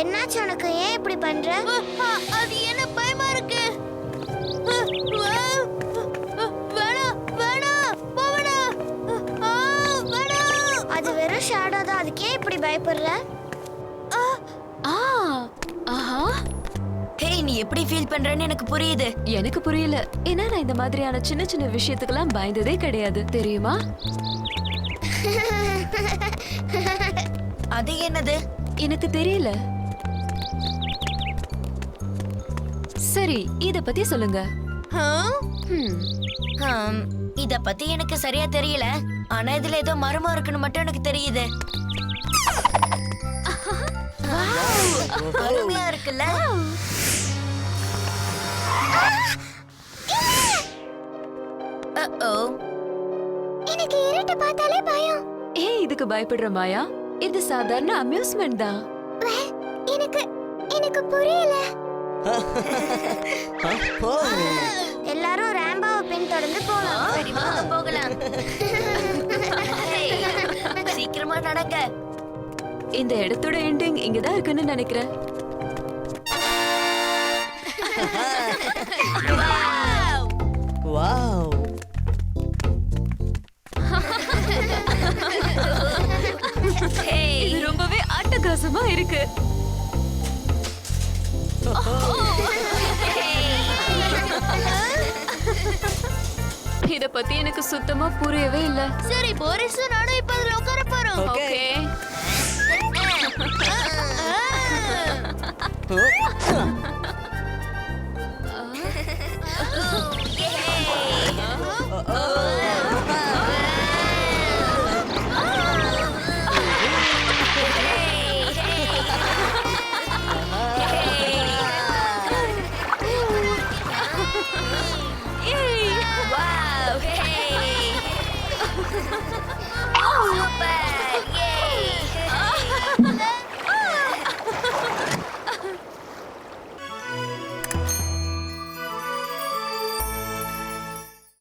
என்னாச்சு உனக்கு? ஏன் இப்படி பண்ற? அது என்ன பயமா இருக்கு. அது வெறும் ஷேடோ தான். அதுக்கே இப்படி பயப்படுற? ஹேய், நீ எப்படி ஃபீல் பண்றன்னு எனக்கு புரியுது. எனக்கு புரியல. ஏன்னா நான் இந்த மாதிரியான சின்ன சின்ன விஷயத்துக்கெல்லாம் பயந்ததே கிடையாது, தெரியுமா? அது என்னது? எனக்கு தெரியல. சரி, இத பத்தி சொல்லுங்க. இத பத்தி எனக்கு சரியா தெரியல. ஆனா இதுல ஏதோ மர்மம் இருக்குன்னு மட்டும் எனக்கு தெரியுது. அருமையா இருக்குல்ல? எனக்கு இருட்ட பார்த்தாலே பயம். இதுக்கு பயப்படுற மாயா? இது சாதாரண அம்யூஸ்மெண்ட் தான். எனக்கு எனக்கு புரியல. எல்லாரும் ரேம்பாவை பின்தொடர்ந்து போலாம். சரி, வாங்க போகலாம். சீக்கிரமா நடங்க. இந்த இடத்தோட எண்டிங் இங்கதான் இருக்குன்னு நினைக்கிறேன். வாவ்! இது ரொம்பவே அட்டகாசமா இருக்கு. இத பத்தி எனக்கு சுத்தமா புரியவே இல்ல. சரி, போரிஸ் நானும் இப்ப அதுல உட்கார போறோம். ஓகே. Super! Yay!